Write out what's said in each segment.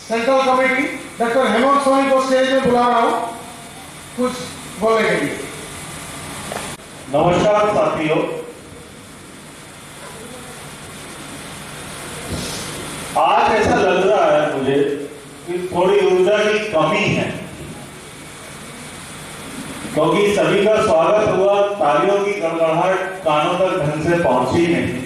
Central committee doctor Hemant Soni को stage में बुला रहा हूँ कुछ बोलने के लिए। नमस्कार साथियों, आज ऐसा लग रहा है मुझे कि थोड़ी ऊर्जा की कमी है, क्योंकि सभी का स्वागत हुआ, तालियों की गड़गड़ाहट कानों तक ढंग से पहुंची नहीं।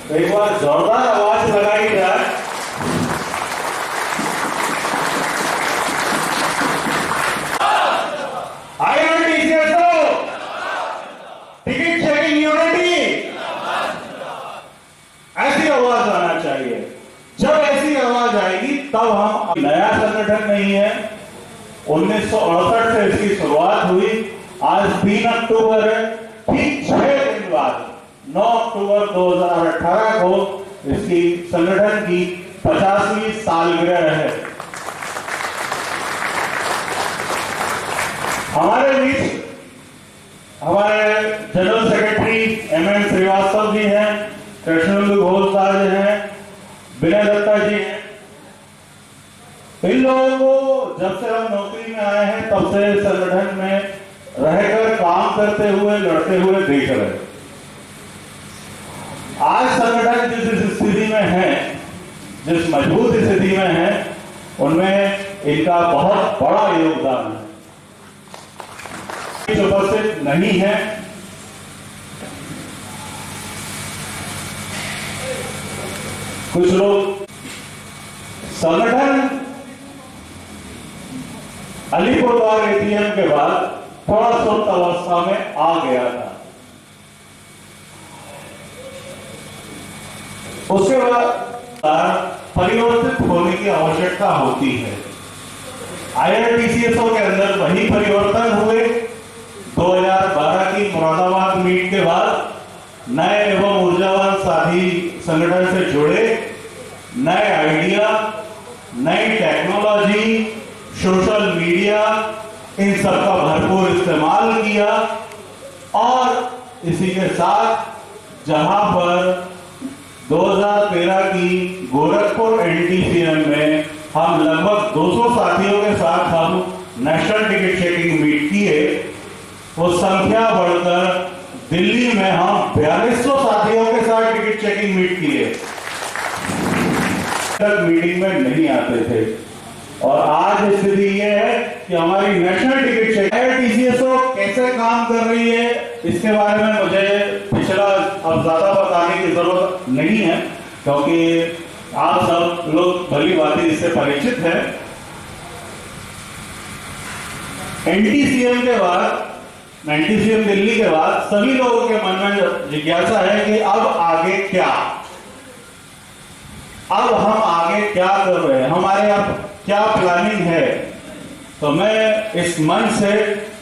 तो एक बार जोरदार आवाज लगाई जाए। टिकट चेकिंग यूनिटी, ऐसी आवाज आना चाहिए। जब ऐसी आवाज आएगी तब हम, नया संगठन नहीं है, 1968 से इसकी शुरुआत हुई। आज 3 अक्टूबर है, ठीक 6 दिन बाद 9 अक्टूबर 2018 को इसकी संगठन की 50वीं सालगिरह है। हमारे बीच हमारे general secretary M.N.. Srivastava ji हैं, कृष्णेंदु घोष साहब हैं, विनय दत्ता जी हैं। इन लोगों को जब से हम नौकरी में आए हैं तब से संगठन में रहकर काम करते हुए, लड़ते हुए देख रहे हैं। आज संगठन जिस स्थिति में है, जिस मजबूत स्थिति में है, उनमें इनका बहुत बड़ा योगदान है। उपस्थित नहीं है, कुछ लोग संगठन अलीपुरद्वार एटीएम के बाद थोड़ा सुप्त अवस्था में आ गया था। उसके बाद परिवर्तित होने की आवश्यकता होती है। IRTCSO के अंदर वही परिवर्तन हुए। 2012 की मुरादाबाद मीट के बाद नए एवं ऊर्जावान साथी संगठन से जुड़े, नए आइडिया, नई टेक्नोलॉजी, सोशल मीडिया, इन सबका भरपूर इस्तेमाल किया। और इसी के साथ जहां पर 2013 की गोरखपुर NTCM में हम लगभग 200 साथियों के साथ हम नेशनल टिकट चेकिंग मीट किए, वो संख्या बढ़कर दिल्ली में हम 4200 साथियों के साथ टिकट चेकिंग मीट किए। तक मीटिंग में नहीं आते थे। और आज स्थिति ये है कि हमारी नेशनल टिकट चेकिंग IRTCSO कैसे काम कर रही है, इसके बारे में मुझे पिछला अब ज्यादा बताने की जरूरत नहीं है, क्योंकि आप सब लोग भली भांति इससे परिचित हैं। NTCM के बाद, NTCM दिल्ली के बाद सभी लोगों के मन में जिज्ञासा है कि अब आगे क्या, अब हम आगे क्या कर रहे हैं, हमारे अब क्या प्लानिंग है। तो मैं इस मंच से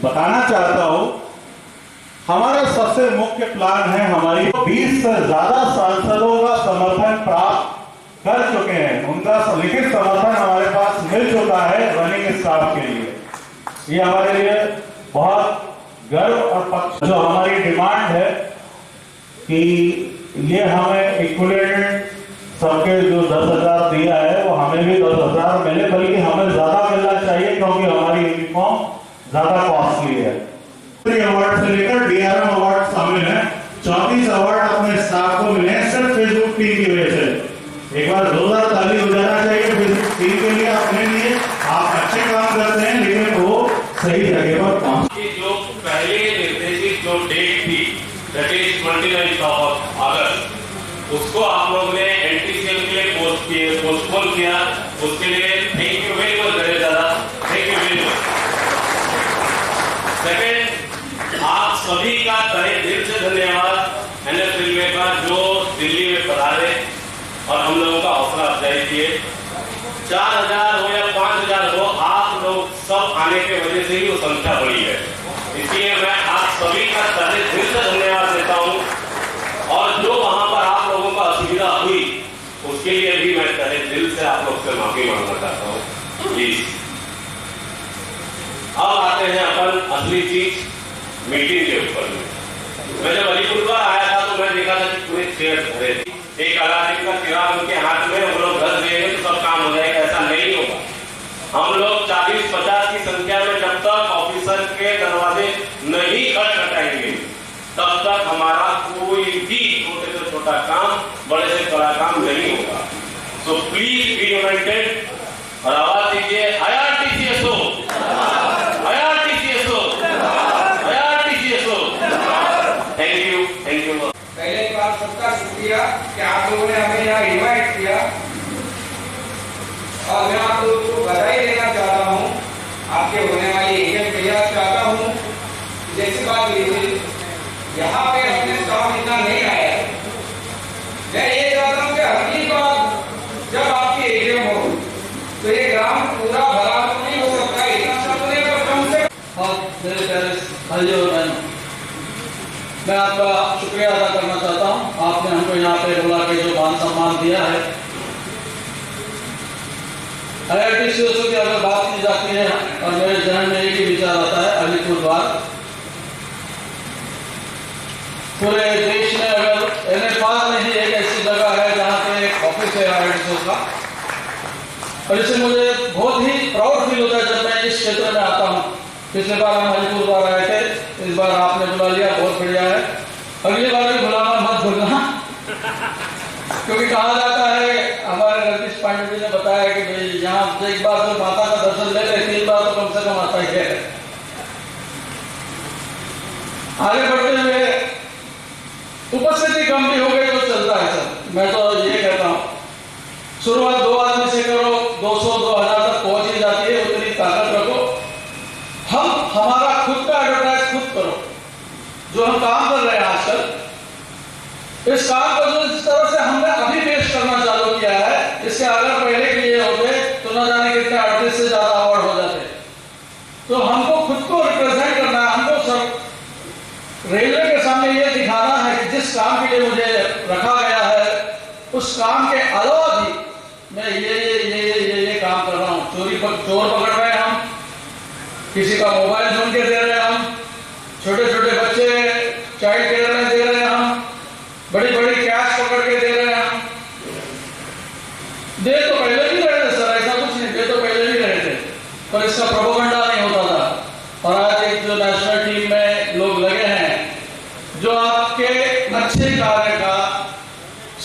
बताना चाहता हूं, हमारा सबसे मुख्य प्लान है, हमारी 20 से ज्यादा सांसदों का समर्थन प्राप्त कर चुके हैं, उनका लिखित समर्थन हमारे पास मिल चुका है रनिंग स्टाफ के लिए। ये हमारे लिए बहुत गर्व और पक्ष। जो हमारी डिमांड है कि ये हमें इक्विवेलेंट सबके जो 10,000 दिया है वो हमें भी 10,000 मिले, बल्कि हमें ज्यादा मिलना चाहिए, क्योंकि हमारी यूनिफॉर्म ज्यादा कॉस्टली है। अवार्ड से लेकर DRM अवार्ड शामिल है। 34 अवार्ड अपने स्टाफ को मिले हैं सिर्फ फेसबुक टीम की वजह से। एक बार जोरदार ताली हो जाना चाहिए फेसबुक टीम के लिए, अपने लिए। आप अच्छे काम करते हैं, लेकिन वो सही जगह पर पहुंचे। जो पहले निर्देशित जो डेट थी, दैट इज 29 अगस्त, उसको आप लोग ने NTCM के लिए पोस्टपोन किया। उसके लिए थैंक यू वेरी मच मेरे दादा, thank you very much. Second, आप सभी का तहे दिल से धन्यवाद NS रेलवे का, जो दिल्ली में पधारे और हम लोगों का हौसला अफजाई किए। 4000 हो या 5000 हो, आप लोग सब आने के वजह से ही वो संख्या बढ़ी है। इसलिए मैं आप सभी का तहे दिल से धन्यवाद देता हूं। और जो वहां पर आप लोगों को असुविधा हुई, उसके लिए भी मैं तहे दिल से आप लोग से माफी मांगना चाहता हूं, प्लीज। अब आते हैं अपन असली चीज, मीटिंग के ऊपर में। मैं जब अलीपुरद्वार आया था तो मैं देखा था कि पूरे चेयर भरे थे। एक अलादीन का चिराग उनके हाथ में, वो लोग रख देंगे तो सब काम हो जाएगा, ऐसा नहीं होगा। हम लोग 40-50 की संख्या में जब तक ऑफिसर के दरवाजे नहीं खटखटाएंगे तब तक हमारा कोई भी छोटे से छोटा काम, बड़े से बड़ा काम नहीं होगा। सो प्लीज बी यूनाइटेड और आवाज दीजिए IRTCSO, IRTCSO, IRTCSO। Thank you. पहले एक बार सबका शुक्रिया कि आप लोगों ने हमें यहाँ इनवाइट किया, और मैं आप लोगों को बधाई देना चाहता हूँ आपके होने वाली एजेंट भैया। चाहता हूँ जैसी बात हुई थी, यहाँ पे अपने स्टाफ इतना नहीं आया है। मैं ये चाहता हूँ कि अगली बार जब आपकी एजेंट हो तो ये ग्राम पूरा भरा तो नहीं हो सकता, इतना सब नहीं, पर कम से मेरे प्यारे भाइयों और बहनों, मैं आपका शुक्रिया अदा करना चाहता हूँ। आपने हमको यहाँ पे बुला के जो मान सम्मान दिया है। IRTCSO की अगर बात की जाती है और मेरे जहन में एक ही विचार आता है, अलीपुरद्वार। पूरे देश में अगर NFR में ही एक ऐसी जगह है जहाँ पे एक ऑफिस है IRTCSO का, और इससे मुझे बहुत ही प्राउड फील होता है जब मैं इस क्षेत्र में आता हूँ। पिछले बार हम अलीपुरद्वार आए थे, इस बार आपने बुला लिया, बहुत बढ़िया है। अगली बार भी बुलाना मत भूलना, क्योंकि कहा जाता है, हमारे रतीश पांडे जी ने बताया कि भाई यहाँ एक बार जो माता का दर्शन ले ले, 3 बार तो कम से कम आता ही है। आगे बढ़ते हुए उपस्थिति कम भी हो गई तो चलता है सर। मैं तो ये कहता हूँ, शुरुआत 2 आदमी से करो, 200 2000 तक पहुंच ही जाती है, उतनी ताकत रखो। हम हमारा खुद का एडवर्टाइज खुद करो। जो हम काम कर रहे हैं आजकल, इस काम को जो जिस तरह से हमने अभी पेश करना चालू किया है, इससे अगर पहले किए होते तो न जाने कितने 38 से ज्यादा अवार्ड हो जाते। तो हमको खुद को रिप्रेजेंट करना है, हमको सब रेलवे के सामने ये दिखाना है कि जिस काम के लिए मुझे रखा गया है, उस काम के अलावा भी मैं ये काम कर रहा हूँ। चोर पकड़ रहे हैं हम, किसी का मोबाइल ढूंढ के दे रहे हैं हम, छोटे छोटे बच्चे चाइल्ड केयर में दे रहे हैं हम, बड़ी बड़ी कैश पकड़ के दे रहे हैं हम। दे तो पहले भी रहे थे सर, ऐसा कुछ नहीं, दे तो पहले भी रहे थे, पर इसका प्रोपेगेंडा नहीं होता था। और आज एक जो नेशनल टीम में लोग लगे हैं, जो आपके अच्छे कार्य का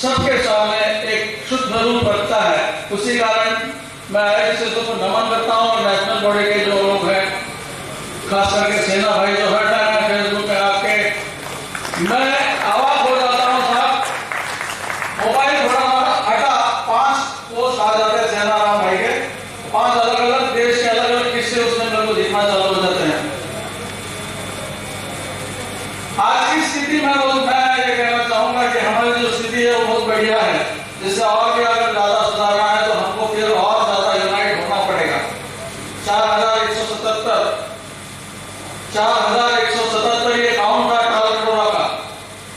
सबके सामने एक शुद्ध रूप रखता है, उसी कारण मैं IRTCSO को नमन करता हूँ। और नेशनल बॉडी के जो लोग हैं, खास करके सेना भाई जो हर टाइम है फेसबुक पे आपके, मैं अवाक हो जाता हूँ साहब। मोबाइल थोड़ा हटा, 5 पोस्ट आ जाते हैं सेना राम भाई के, 5 अलग अलग देश के अलग अलग किस्से उसमें मेरे को दिखना चालू हो जाते हैं। आज की स्थिति में मैं ये कहना चाहूंगा कि हमारी जो स्थिति है वो बहुत बढ़िया है। जिससे और भी अगर ज्यादा सुधारना है तो हमको फिर और ज्यादा यूनाइट होना पड़ेगा। 4177 ये काउंट था टाल कटोरा का,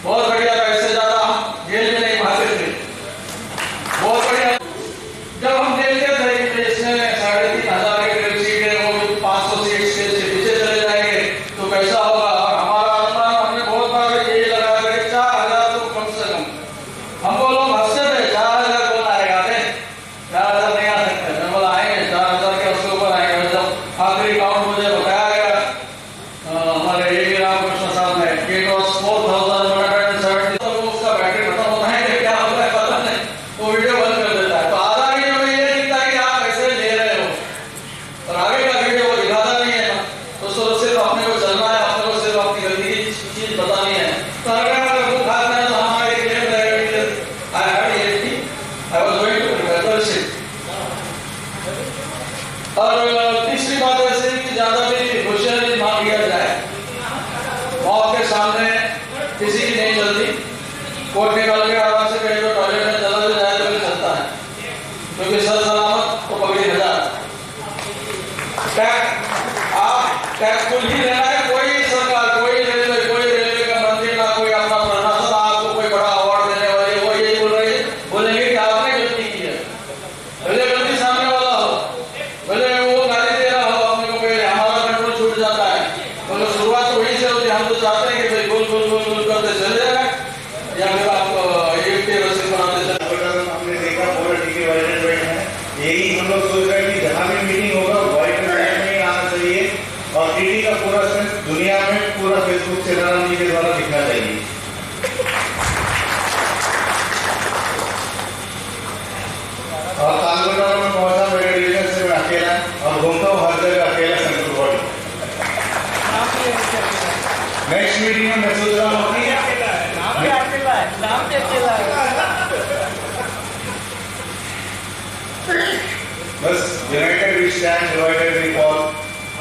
बहुत बढ़िया था। इससे ज्यादा हम जेल में नहीं भागते थे, बहुत बढ़िया। जब हम देखते थे कि इसमें 3500 के करीब सीट है, वो 500 सीट से पीछे चले जाएंगे तो कैसा होगा। और हमारा अनुमान हमने बहुत बार यही लगाया कि 4000 तो कम से कम। हमको लोग हंसते थे, 4000 कौन आएगा, 4000 नहीं आ सकते। मैं बोला आएंगे 4000 के उसके ऊपर आएंगे। जब आखिरी काउंट मुझे बताया गया हमारे A.V. रामकृष्ण साहब ने, it was 4170, तो उसका बैटरी खत्म होता है कि क्या होता है पता नहीं, वो वीडियो बंद कर देता है। तो आधा वीडियो में ये दिखता है कि आप कैसे ले रहे हो, और आगे का वीडियो वो दिखाता नहीं है ना। तो सिर्फ अपने को चलना है, अपने को सिर्फ अपनी गलती की चीज बतानी है। तो अगर वो खाता है तो हमारे क्लेम रहेगा, I had AFT, I was going to prepare for it। और तीसरी बात ऐसे कि ज्यादा भी होशियारी मांग लिया जाए, मौत के सामने किसी की नहीं चलती। कोर्ट निकाल के आराम से कहीं तो टॉयलेट में चला भी जाए तो भी चलता है, क्योंकि सर सलामत तो पगड़ी हजार। आप टैक्सफुल ही रहना है। कोई सरकार, कोई रेलवे का मंत्री ना कोई अपना प्रशासन आपको कोई बड़ा अवार्ड देने वाली, वो यही बोलेंगे कि आपने गलती की है। भले गलती सामने वाला हो, भले वो गाली दे रहा हो, अपने को हमारा कंट्रोल छूट जाता है, मगर शुरुआत वहीं से होती है। हम तो चाहते हैं कि भाई गोल करते चले जाए, या फिर आप एक रस्सी बनाते चले। हमने देखा पूरा टीके वाले हैं, यही हम लोग सोच रहे हैं कि जहाँ भी मीटिंग उसको सेनाराम जी के द्वारा लिखा जाएगी। और तालबेड़ा में पहुंचा मेरे डिवीजन से मैं अकेला और घूमता हूँ हर जगह अकेला सेंट्रल बॉडी। नेक्स्ट मीटिंग में मैं सोच रहा हूँ कि बस united we stand divided we fall.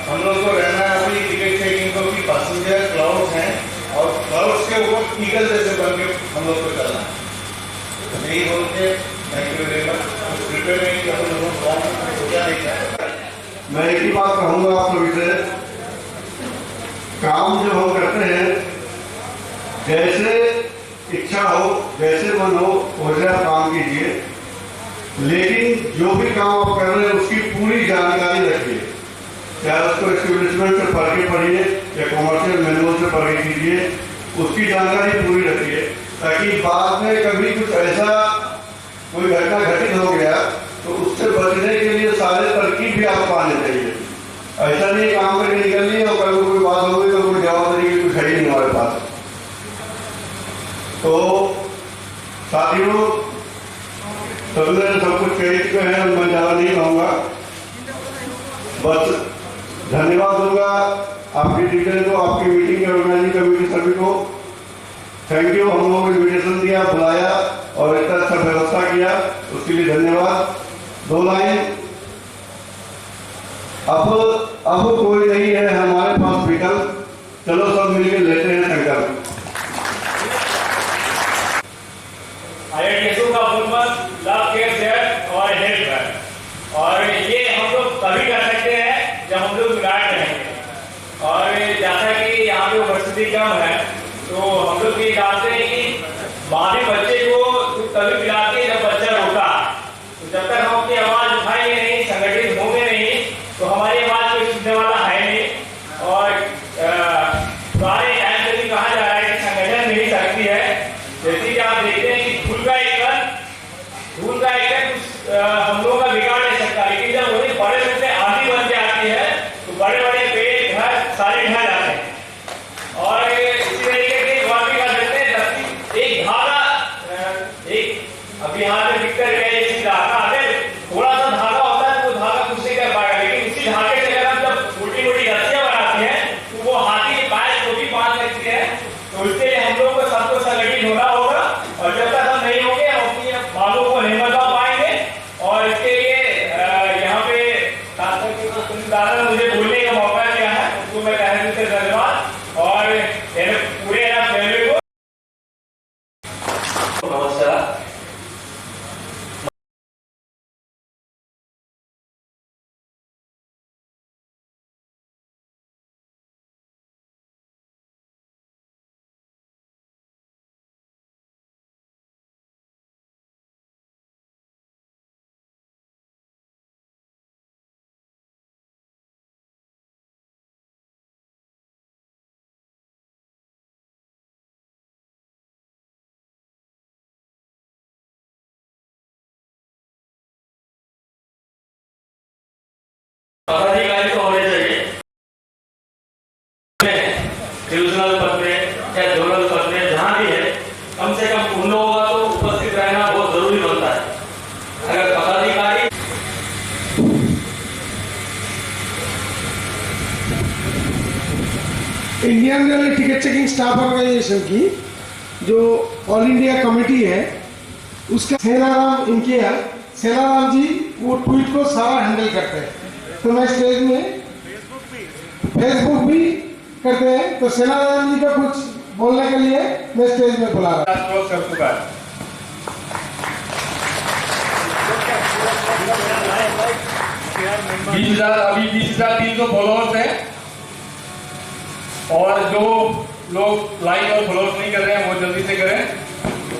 हम लोग को रहना है अभी टिकट चेकिंग को कि पैसेंजर क्लाउड्स हैं और क्लाउड्स के ऊपर ईगल जैसे बन के हम लोग को चलना है। यही बोल के thank you very much. Prepare नहीं किया तो लोगों को सोचा नहीं था। मैं एक ही बात कहूँगा आप सभी से, काम जो हम करते हैं जैसे इच्छा हो जैसे मन हो वैसे आप काम कीजिए, लेकिन जो भी काम आप कर रहे हैं उसकी पूरी जानकारी रखिए। चाहे उसको एस्टेब्लिशमेंट से पढ़ के पढ़िए या कॉमर्शियल मैनुअल से पढ़ के कीजिए, उसकी जानकारी पूरी रखिए ताकि बाद में कभी कुछ ऐसा कोई घटना घटित हो गया तो उससे बचने के लिए सारे तरकीब भी आपको आने चाहिए। ऐसा नहीं काम करके निकल लिए और कल कोई बात हो गई तो कोई जवाबदारी की कुछ है ही नहीं हमारे पास। तो साथियों, सबने सब कुछ कह चुके हैं, मैं ज़्यादा नहीं कहूँगा, बस धन्यवाद दूंगा आपकी डिवीजन को, आपकी मीटिंग के ऑर्गेनाइजिंग कमेटी सभी को। थैंक यू, हम लोगों को इन्विटेशन दिया, बुलाया और इतना अच्छा व्यवस्था किया, उसके लिए धन्यवाद। 2 लाइन, अब कोई नहीं है हमारे पास विकल्प, चलो सब मिलकर लेते हैं संकल्प। IITSO का फॉर्मूला लव केयर शेयर और हेल्प है, और ये हम लोग तभी कर सकते हैं जब हम लोग विराट रहेंगे। और जैसा कि यहाँ पे उपस्थिति कम है तो हम लोग ये जानते हैं कि माँ भी बच्चे को तभी पिलाती है जब बच्चा रोता। तो जब तक हम अपनी आवाज उठाएंगे नहीं, संगठित होंगे नहीं, तो हमारी आवाज कोई सुनने वाला है नहीं। और पुराने टाइम से भी कहा जा रहा है कि संगठन मेरी शक्ति है। जैसे कि आप देखते हैं कि धूल का एक हम लोगों का बिगाड़ नहीं सकता, लेकिन जब वही बड़े रूप में आंधी बन के आती है तो बड़े बड़े पेड़ घर सारे ढह जाते हैं। और इसी तरीके के और भी कर सकते हैं, एक धागा, एक अभी यहाँ पे दिक्कत है ये चीज धागा, अगर थोड़ा सा धागा होता है तो वो धागा कुछ नहीं कर पाएगा, लेकिन उसी धागे से अगर हम जब छोटी मोटी रस्सियां बनाते हैं तो वो हाथी के पैर को भी बांध सकती है। तो इसके लिए हम लोग को सबको संगठित होना होगा, और जब तक हम नहीं होंगे हम अपनी मांगों को नहीं बता पाएंगे। और इसके लिए यहाँ पे दादा ने मुझे बोलने का मौका दिया है, उसको मैं कहने से धन्यवाद। और पूरे फैमिली को नमस्कार। पदाधिकारी तो होने चाहिए, डिविजनल पद पे या जोनल पद पे जहाँ भी है, कम से कम उन लोगों का तो उपस्थित रहना बहुत जरूरी बनता है। अगर पदाधिकारी Indian railway ticket checking staff organisation की जो ऑल इंडिया कमेटी है उसका सेनाराम जी वो ट्वीट को सारा हैंडल करते हैं। तो मैं स्टेज में फेसबुक भी करते हैं, तो सेनाराम जी का कुछ बोलने के लिए मैं स्टेज में बुला रहा हूँ। कर चुका है। अभी 20,300 फॉलोअर्स हैं, और जो लोग लाइक और फॉलोअर्स नहीं कर रहे हैं वो जल्दी से करें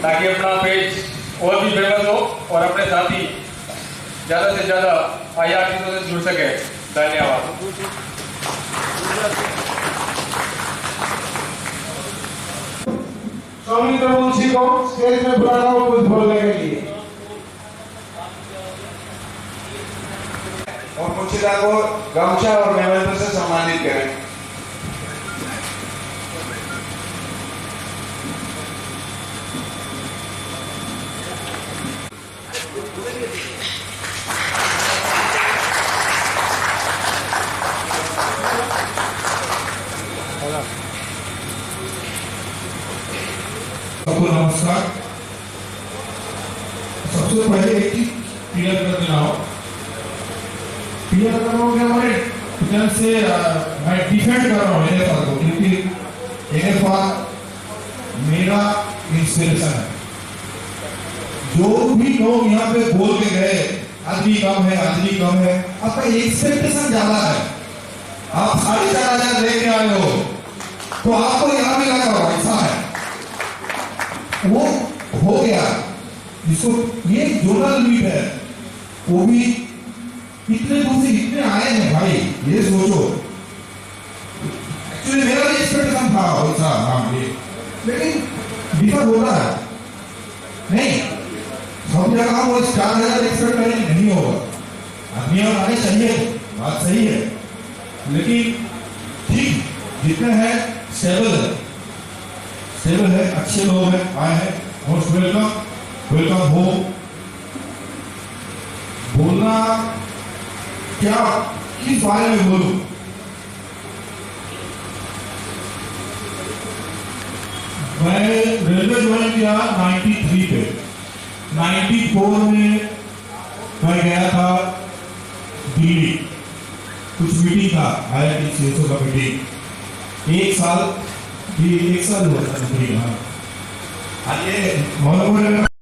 ताकि अपना पेज और भी फेमस हो और अपने साथी ज्यादा से ज्यादा IRTSO से जुड़ सके। धन्यवाद। स्वामी मुंशी को स्टेज में बुला रहा हूँ कुछ बोलने के लिए। और मुंशीदा को गमछा और मेमोरेंडम से सम्मानित करें। सबको नमस्कार। सबसे पहले एक चीज क्लियर कर देना हो, क्लियर कर रहा हूँ कि हमारे पिता से मैं डिफेंड कर रहा हूँ NFR को, क्योंकि NFR मेरा इंस्पिरेशन है। जो भी लोग यहाँ पे बोल के गए आदमी कम है, आदमी कम है, आपका एक्सपेक्टेशन ज्यादा है। आप 4,500 लेके आए हो तो आपको यहाँ भी लगा हो ऐसा है, वो हो गया। जिसको ये जोनल मीट है वो भी कितने दूर से इतने आए हैं भाई, ये सोचो। एक्चुअली मेरा भी एक्सपेक्टेशन था वैसा, हाँ ये, लेकिन डिफर होता है नहीं, सब जगह वो 4,000 एक्सपेक्ट करेंगे नहीं होगा। आदमी और आने चाहिए, बात सही है, लेकिन ठीक जितने हैं स्टेबल है, अच्छे लोग हैं, आए हैं, मोस्ट वेलकम हो। बोलना क्या, किस बारे में बोलूं? मैं रेलवे ज्वाइन किया 93 पे, 94 में मैं गया था दिल्ली, कुछ मीटिंग था, IIT CSO का मीटिंग, एक साल हुआ था मीटिंग। हाँ, ये